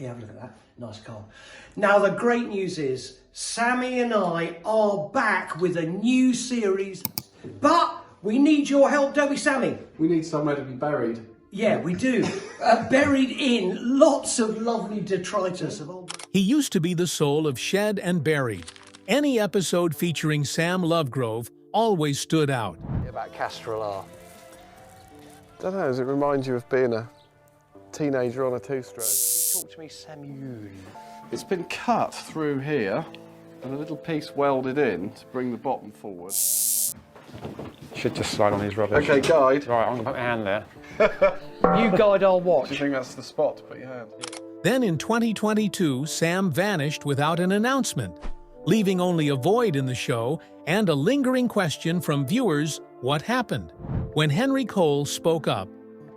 Yeah, have a look at that. Nice car. Now, the great news is Sammy and I are back with a new series, but we need your help, don't we, Sammy? We need somewhere to be buried. Yeah, we do. Buried in lots of lovely detritus of old... He used to be the soul of Shed and Buried. Any episode featuring Sam Lovegrove always stood out. About Castrol R. I don't know, does it remind you of being a teenager on a two-stroke? Talk to me, Samuel. It's been cut through here and a little piece welded in to bring the bottom forward. Should just slide on his rubbish. Okay, guide. Right, I'm going to put my hand there. You guide, I'll Do watch. you think that's the spot to put your hand? Then in 2022, Sam vanished without an announcement, leaving only a void in the show and a lingering question from viewers: what happened? When Henry Cole spoke up,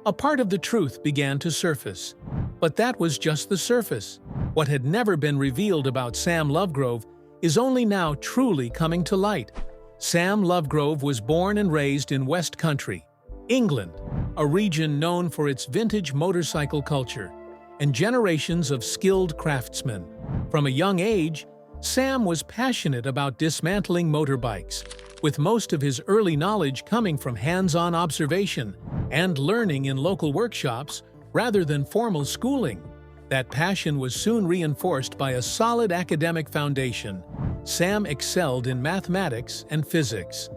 a part of the truth began to surface. But that was just the surface. What had never been revealed about Sam Lovegrove is only now truly coming to light. Sam Lovegrove was born and raised in West Country, England, a region known for its vintage motorcycle culture and generations of skilled craftsmen. From a young age, Sam was passionate about dismantling motorbikes, with most of his early knowledge coming from hands-on observation and learning in local workshops rather than formal schooling. That passion was soon reinforced by a solid academic foundation. Sam excelled in mathematics and physics,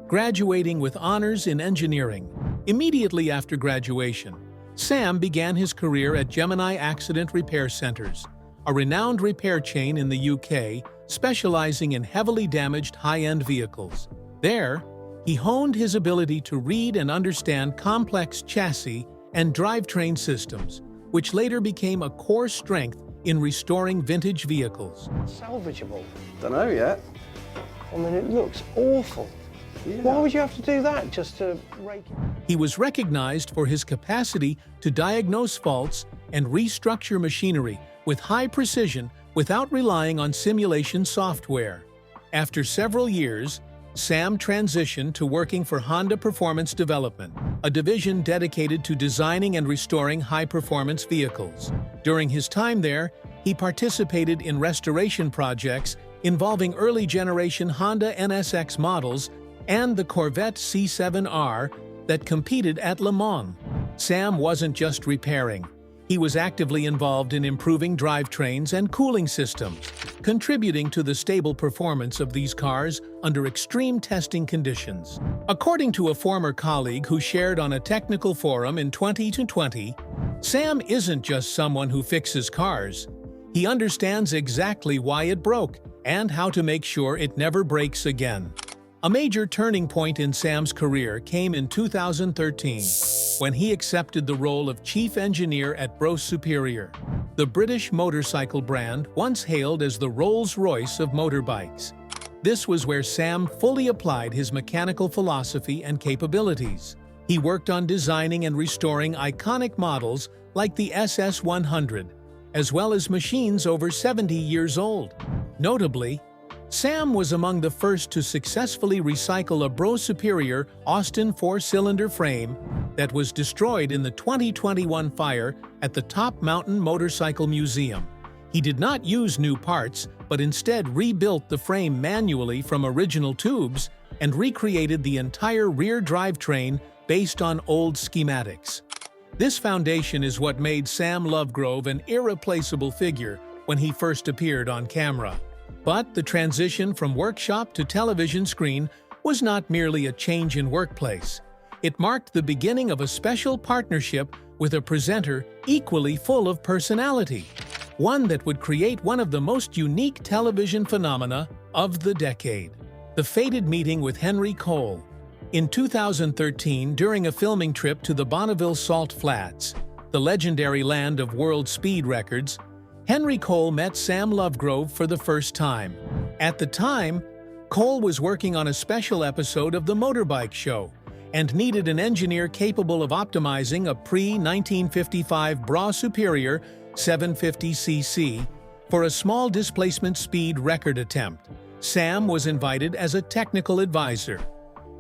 graduating with honors in engineering. Immediately after graduation, Sam began his career at Gemini Accident Repair Centers, a renowned repair chain in the UK specializing in heavily damaged high-end vehicles. There, he honed his ability to read and understand complex chassis and drivetrain systems, which later became a core strength in restoring vintage vehicles. Salvageable. Don't know yet. I mean, it looks awful. Yeah. Why would you have to do that just to rake it? He was recognized for his capacity to diagnose faults and restructure machinery with high precision without relying on simulation software. After several years, Sam transitioned to working for Honda Performance Development, a division dedicated to designing and restoring high-performance vehicles. During his time there, he participated in restoration projects involving early-generation Honda NSX models and the Corvette C7R that competed at Le Mans. Sam wasn't just repairing. He was actively involved in improving drivetrains and cooling systems, contributing to the stable performance of these cars under extreme testing conditions. According to a former colleague who shared on a technical forum in 2020, Sam isn't just someone who fixes cars. He understands exactly why it broke and how to make sure it never breaks again. A major turning point in Sam's career came in 2013, when he accepted the role of chief engineer at Bros Superior, the British motorcycle brand once hailed as the Rolls-Royce of motorbikes. This was where Sam fully applied his mechanical philosophy and capabilities. He worked on designing and restoring iconic models like the SS100, as well as machines over 70 years old. Notably, Sam was among the first to successfully recycle a Bros Superior Austin 4-cylinder frame that was destroyed in the 2021 fire at the Top Mountain Motorcycle Museum. He did not use new parts, but instead rebuilt the frame manually from original tubes and recreated the entire rear drivetrain based on old schematics. This foundation is what made Sam Lovegrove an irreplaceable figure when he first appeared on camera. But the transition from workshop to television screen was not merely a change in workplace. It marked the beginning of a special partnership with a presenter equally full of personality, one that would create one of the most unique television phenomena of the decade: the fated meeting with Henry Cole. In 2013, during a filming trip to the Bonneville Salt Flats, the legendary land of world speed records, Henry Cole met Sam Lovegrove for the first time. At the time, Cole was working on a special episode of the Motorbike Show and needed an engineer capable of optimizing a pre-1955 Bros Superior 750cc for a small displacement speed record attempt. Sam was invited as a technical advisor,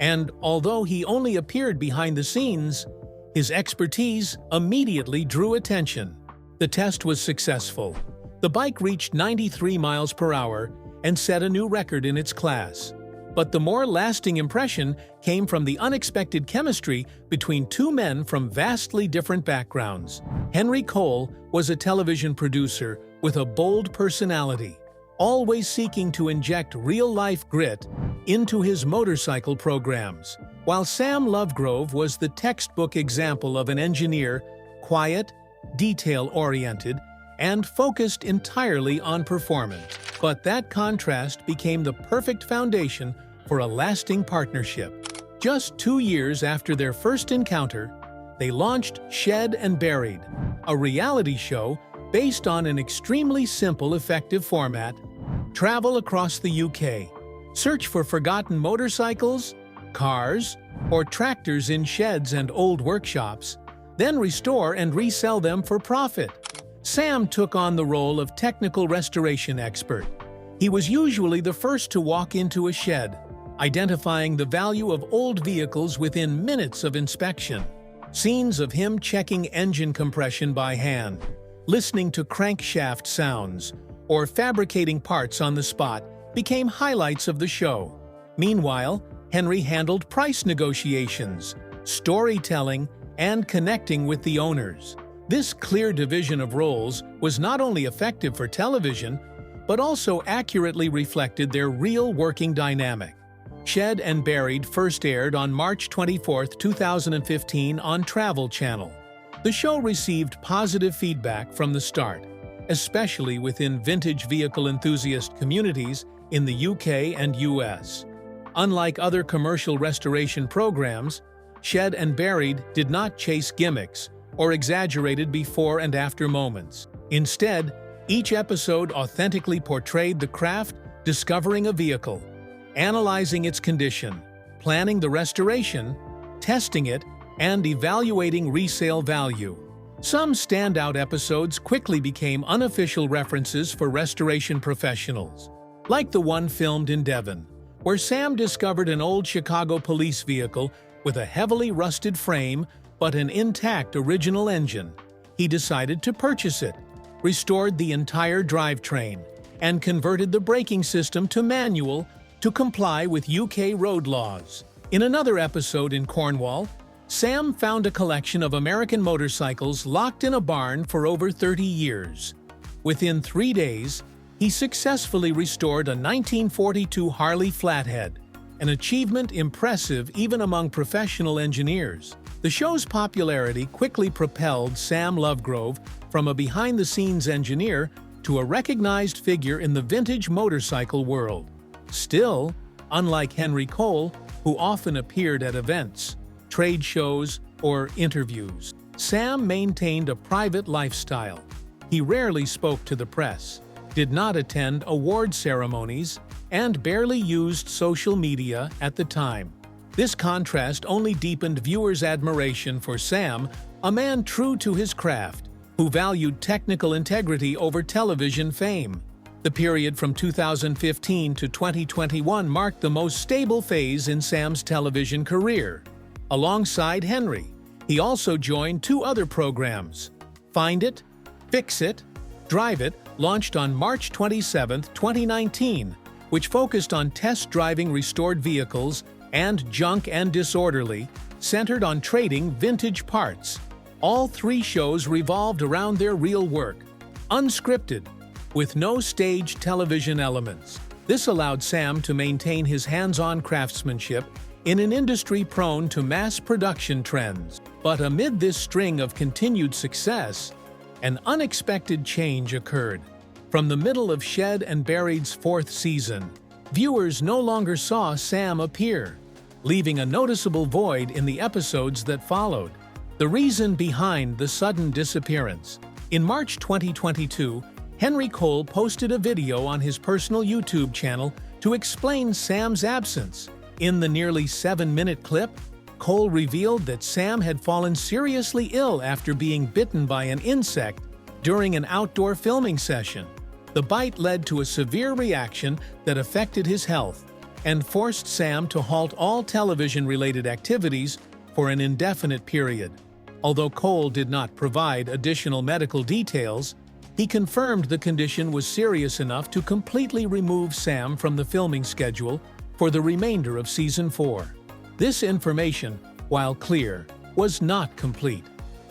and although he only appeared behind the scenes, his expertise immediately drew attention. The test was successful. The bike reached 93 miles per hour and set a new record in its class. But the more lasting impression came from the unexpected chemistry between two men from vastly different backgrounds. Henry Cole was a television producer with a bold personality, always seeking to inject real-life grit into his motorcycle programs, while Sam Lovegrove was the textbook example of an engineer, quiet, detail-oriented, and focused entirely on performance. But that contrast became the perfect foundation for a lasting partnership. Just 2 years after their first encounter, they launched Shed and Buried, a reality show based on an extremely simple, effective format. Travel across the UK, search for forgotten motorcycles, cars, or tractors in sheds and old workshops, then restore and resell them for profit. Sam took on the role of technical restoration expert. He was usually the first to walk into a shed, identifying the value of old vehicles within minutes of inspection. Scenes of him checking engine compression by hand, listening to crankshaft sounds, or fabricating parts on the spot became highlights of the show. Meanwhile, Henry handled price negotiations, storytelling, and connecting with the owners. This clear division of roles was not only effective for television, but also accurately reflected their real working dynamic. Shed and Buried first aired on March 24, 2015 on Travel Channel. The show received positive feedback from the start, especially within vintage vehicle enthusiast communities in the UK and US. Unlike other commercial restoration programs, Shed and Buried did not chase gimmicks or exaggerated before and after moments. Instead, each episode authentically portrayed the craft discovering a vehicle, analyzing its condition, planning the restoration, testing it, and evaluating resale value. Some standout episodes quickly became unofficial references for restoration professionals, like the one filmed in Devon, where Sam discovered an old Chicago police vehicle with a heavily rusted frame but an intact original engine. He decided to purchase it, restored the entire drivetrain, and converted the braking system to manual to comply with UK road laws. In another episode in Cornwall, Sam found a collection of American motorcycles locked in a barn for over 30 years. Within 3 days, he successfully restored a 1942 Harley Flathead, an achievement impressive even among professional engineers. The show's popularity quickly propelled Sam Lovegrove from a behind-the-scenes engineer to a recognized figure in the vintage motorcycle world. Still, unlike Henry Cole, who often appeared at events, trade shows, or interviews, Sam maintained a private lifestyle. He rarely spoke to the press, did not attend award ceremonies, and barely used social media at the time. This contrast only deepened viewers' admiration for Sam, a man true to his craft, who valued technical integrity over television fame. The period from 2015 to 2021 marked the most stable phase in Sam's television career. Alongside Henry, he also joined 2 other programs. Find It, Fix It, Drive It launched on March 27, 2019, which focused on test driving restored vehicles, and Junk and Disorderly, centered on trading vintage parts. All 3 shows revolved around their real work, unscripted, with no staged television elements. This allowed Sam to maintain his hands-on craftsmanship in an industry prone to mass production trends. But amid this string of continued success, an unexpected change occurred. From the middle of Shed and Buried's 4th season, viewers no longer saw Sam appear, leaving a noticeable void in the episodes that followed. The reason behind the sudden disappearance. In March 2022, Henry Cole posted a video on his personal YouTube channel to explain Sam's absence. In the nearly 7-minute clip, Cole revealed that Sam had fallen seriously ill after being bitten by an insect during an outdoor filming session. The bite led to a severe reaction that affected his health and forced Sam to halt all television-related activities for an indefinite period. Although Cole did not provide additional medical details, he confirmed the condition was serious enough to completely remove Sam from the filming schedule for the remainder of Season 4. This information, while clear, was not complete.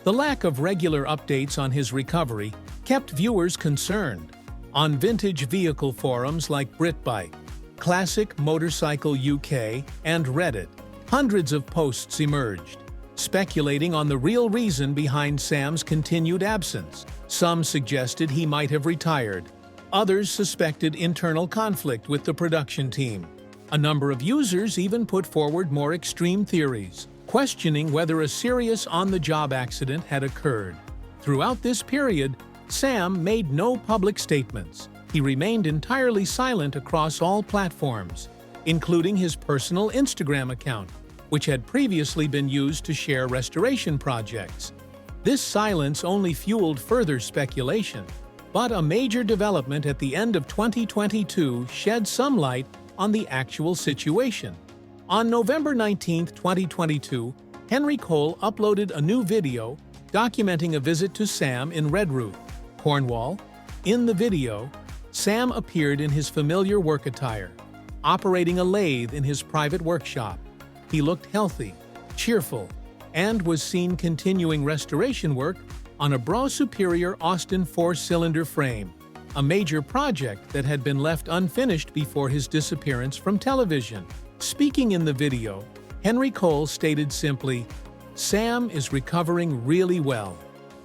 The lack of regular updates on his recovery kept viewers concerned. On vintage vehicle forums like BritBike, Classic Motorcycle UK, and Reddit, hundreds of posts emerged, speculating on the real reason behind Sam's continued absence. Some suggested he might have retired. Others suspected internal conflict with the production team. A number of users even put forward more extreme theories, questioning whether a serious on-the-job accident had occurred. Throughout this period, Sam made no public statements. He remained entirely silent across all platforms, including his personal Instagram account, which had previously been used to share restoration projects. This silence only fueled further speculation, but a major development at the end of 2022 shed some light on the actual situation. On November 19, 2022, Henry Cole uploaded a new video documenting a visit to Sam in Redruth, Cornwall. In the video, Sam appeared in his familiar work attire, operating a lathe in his private workshop. He looked healthy, cheerful, and was seen continuing restoration work on a Brau Superior Austin 4-cylinder frame, a major project that had been left unfinished before his disappearance from television. Speaking in the video, Henry Cole stated simply, "Sam is recovering really well.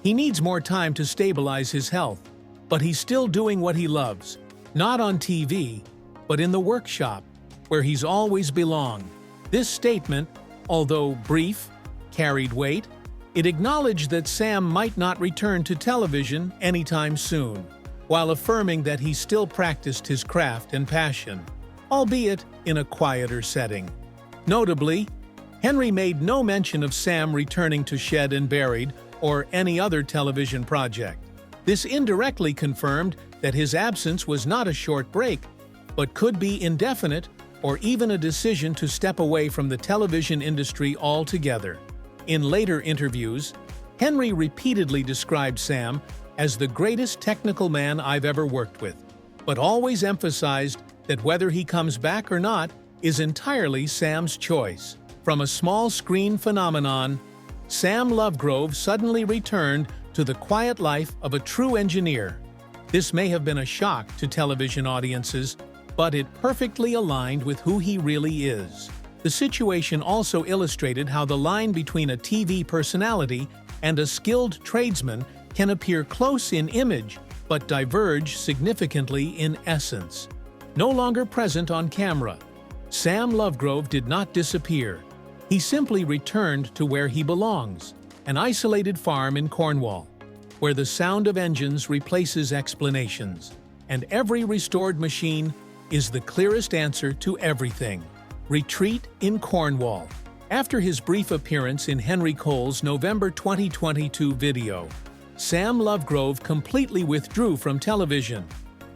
He needs more time to stabilize his health, but he's still doing what he loves, not on TV, but in the workshop, where he's always belonged." This statement, although brief, carried weight. It acknowledged that Sam might not return to television anytime soon, while affirming that he still practiced his craft and passion, albeit in a quieter setting. Notably, Henry made no mention of Sam returning to Shed and Buried or any other television project. This indirectly confirmed that his absence was not a short break, but could be indefinite or even a decision to step away from the television industry altogether. In later interviews, Henry repeatedly described Sam as the greatest technical man I've ever worked with, but always emphasized that whether he comes back or not is entirely Sam's choice. From a small screen phenomenon, Sam Lovegrove suddenly returned to the quiet life of a true engineer. This may have been a shock to television audiences, but it perfectly aligned with who he really is. The situation also illustrated how the line between a TV personality and a skilled tradesman can appear close in image but diverge significantly in essence. No longer present on camera, Sam Lovegrove did not disappear. He simply returned to where he belongs, an isolated farm in Cornwall, where the sound of engines replaces explanations, and every restored machine is the clearest answer to everything. Retreat in Cornwall. After his brief appearance in Henry Cole's November 2022 video, Sam Lovegrove completely withdrew from television.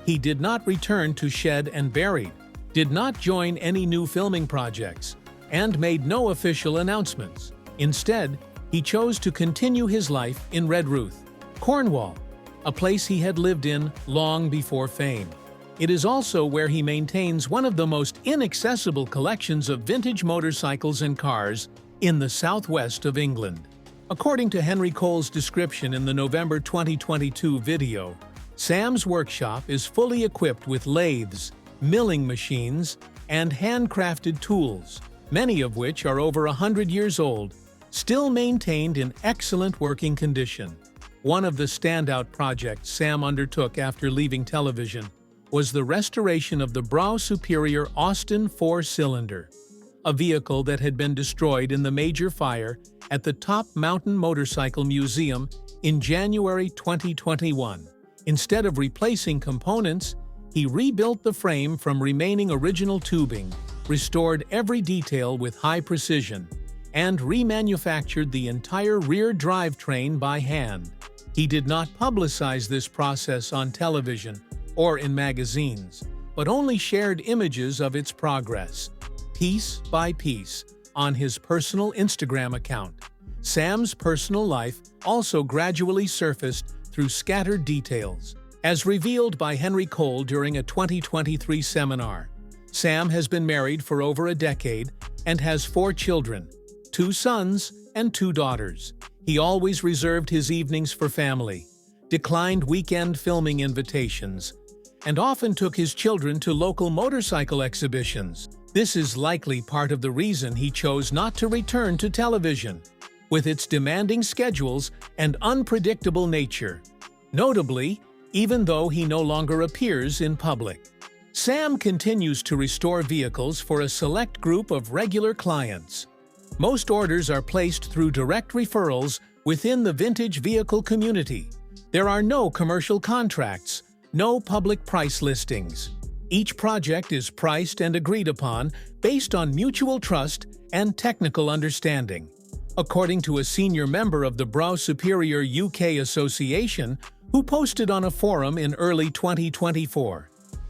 He did not return to Shed and Buried, did not join any new filming projects, and made no official announcements. Instead, he chose to continue his life in Redruth, Cornwall, a place he had lived in long before fame. It is also where he maintains one of the most inaccessible collections of vintage motorcycles and cars in the southwest of England. According to Henry Cole's description in the November 2022 video, Sam's workshop is fully equipped with lathes, milling machines, and handcrafted tools, many of which are over 100 years old, still maintained in excellent working condition. One of the standout projects Sam undertook after leaving television was the restoration of the Brau Superior Austin 4-cylinder, a vehicle that had been destroyed in the major fire at the Top Mountain Motorcycle Museum in January 2021. Instead of replacing components, he rebuilt the frame from remaining original tubing, restored every detail with high precision, and remanufactured the entire rear drivetrain by hand. He did not publicize this process on television or in magazines, but only shared images of its progress, piece by piece, on his personal Instagram account. Sam's personal life also gradually surfaced through scattered details. As revealed by Henry Cole during a 2023 seminar, Sam has been married for over a decade and has 4 children, 2 sons and 2 daughters. He always reserved his evenings for family, declined weekend filming invitations, and often took his children to local motorcycle exhibitions. This is likely part of the reason he chose not to return to television, with its demanding schedules and unpredictable nature. Notably, even though he no longer appears in public, Sam continues to restore vehicles for a select group of regular clients. Most orders are placed through direct referrals within the vintage vehicle community. There are no commercial contracts, no public price listings. Each project is priced and agreed upon based on mutual trust and technical understanding. According to a senior member of the Brow Superior UK Association, who posted on a forum in early 2024,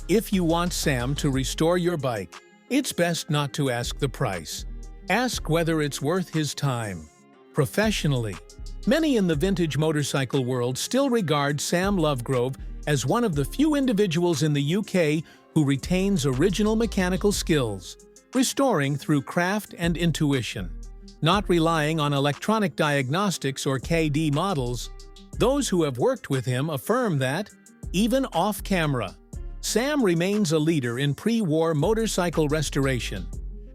if you want Sam to restore your bike, it's best not to ask the price. Ask whether it's worth his time. Professionally, many in the vintage motorcycle world still regard Sam Lovegrove as one of the few individuals in the UK who retains original mechanical skills, restoring through craft and intuition, not relying on electronic diagnostics or KD models. Those who have worked with him affirm that, even off-camera, Sam remains a leader in pre-war motorcycle restoration,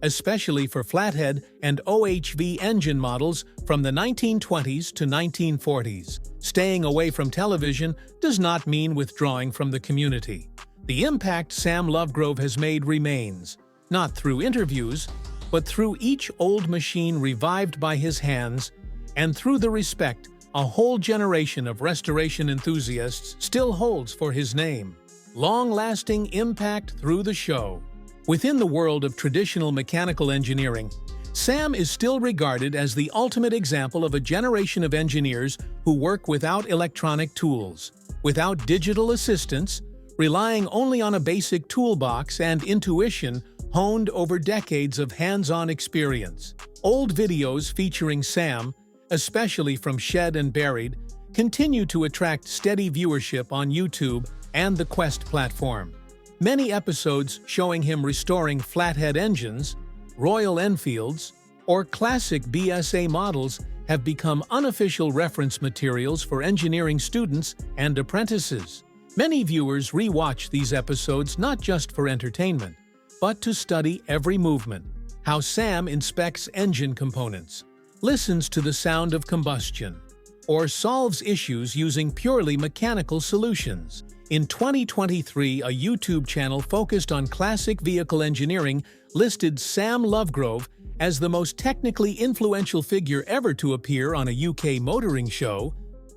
especially for flathead and OHV engine models from the 1920s to 1940s. Staying away from television does not mean withdrawing from the community. The impact Sam Lovegrove has made remains, not through interviews, but through each old machine revived by his hands and through the respect a whole generation of restoration enthusiasts still holds for his name. Long-lasting impact through the show. Within the world of traditional mechanical engineering, Sam is still regarded as the ultimate example of a generation of engineers who work without electronic tools, without digital assistance, relying only on a basic toolbox and intuition honed over decades of hands-on experience. Old videos featuring Sam, especially from Shed and Buried, continue to attract steady viewership on YouTube and the Quest platform. Many episodes showing him restoring flathead engines, Royal Enfields, or classic BSA models have become unofficial reference materials for engineering students and apprentices. Many viewers re-watch these episodes not just for entertainment, but to study every movement, how Sam inspects engine components, listens to the sound of combustion, or solves issues using purely mechanical solutions. In 2023, a YouTube channel focused on classic vehicle engineering listed Sam Lovegrove as the most technically influential figure ever to appear on a UK motoring show.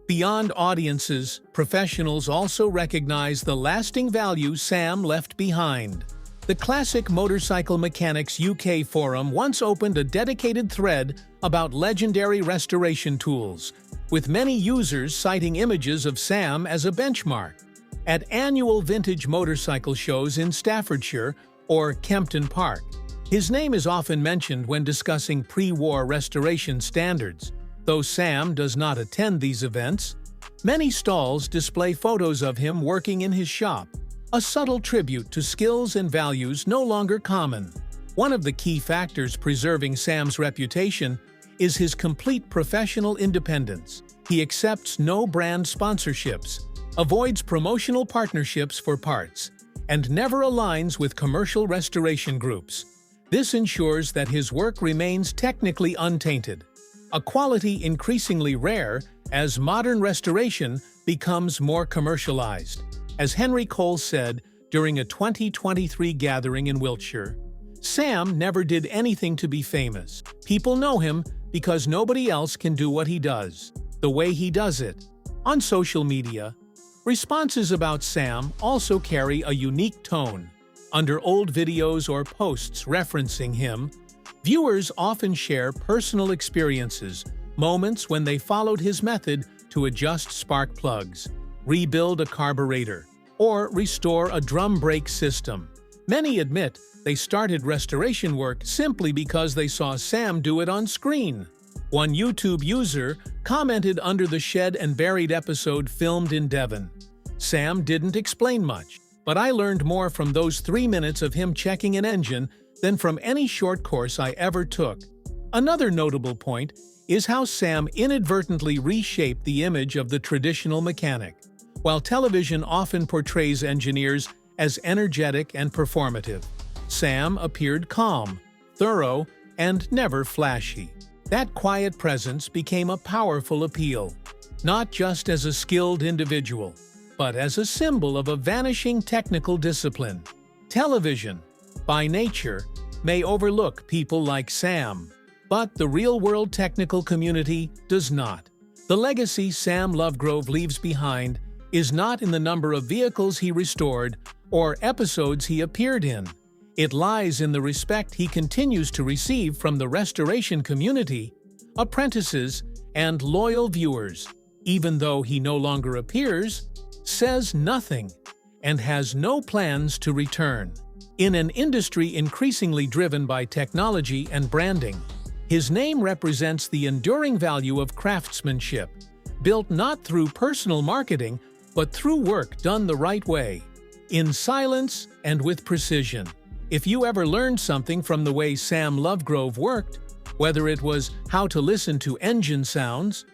Beyond audiences, professionals also recognize the lasting value Sam left behind. The Classic Motorcycle Mechanics UK forum once opened a dedicated thread about legendary restoration tools, with many users citing images of Sam as a benchmark. At annual vintage motorcycle shows in Staffordshire or Kempton Park, his name is often mentioned when discussing pre-war restoration standards. Though Sam does not attend these events, many stalls display photos of him working in his shop, a subtle tribute to skills and values no longer common. One of the key factors preserving Sam's reputation is his complete professional independence. He accepts no brand sponsorships, avoids promotional partnerships for parts, and never aligns with commercial restoration groups. This ensures that his work remains technically untainted, a quality increasingly rare as modern restoration becomes more commercialized. As Henry Cole said during a 2023 gathering in Wiltshire, Sam never did anything to be famous. People know him because nobody else can do what he does, the way he does it. On social media, responses about Sam also carry a unique tone. Under old videos or posts referencing him, viewers often share personal experiences, moments when they followed his method to adjust spark plugs, rebuild a carburetor, or restore a drum brake system. Many admit they started restoration work simply because they saw Sam do it on screen. One YouTube user commented under the Shed and Buried episode filmed in Devon. Sam didn't explain much, but I learned more from those 3 minutes of him checking an engine than from any short course I ever took. Another notable point is how Sam inadvertently reshaped the image of the traditional mechanic. While television often portrays engineers as energetic and performative, Sam appeared calm, thorough, and never flashy. That quiet presence became a powerful appeal, not just as a skilled individual, but as a symbol of a vanishing technical discipline. Television, by nature, may overlook people like Sam, but the real-world technical community does not. The legacy Sam Lovegrove leaves behind is not in the number of vehicles he restored or episodes he appeared in. It lies in the respect he continues to receive from the restoration community, apprentices, and loyal viewers. Even though he no longer appears, says nothing, and has no plans to return. In an industry increasingly driven by technology and branding, his name represents the enduring value of craftsmanship, built not through personal marketing, but through work done the right way, in silence and with precision. If you ever learned something from the way Sam Lovegrove worked, whether it was how to listen to engine sounds,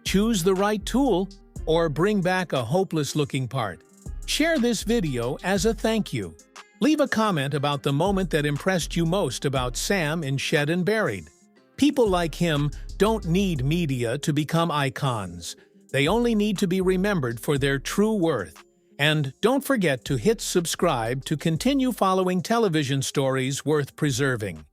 choose the right tool, or bring back a hopeless-looking part, share this video as a thank you. Leave a comment about the moment that impressed you most about Sam in Shed and Buried. People like him don't need media to become icons. They only need to be remembered for their true worth. And don't forget to hit subscribe to continue following television stories worth preserving.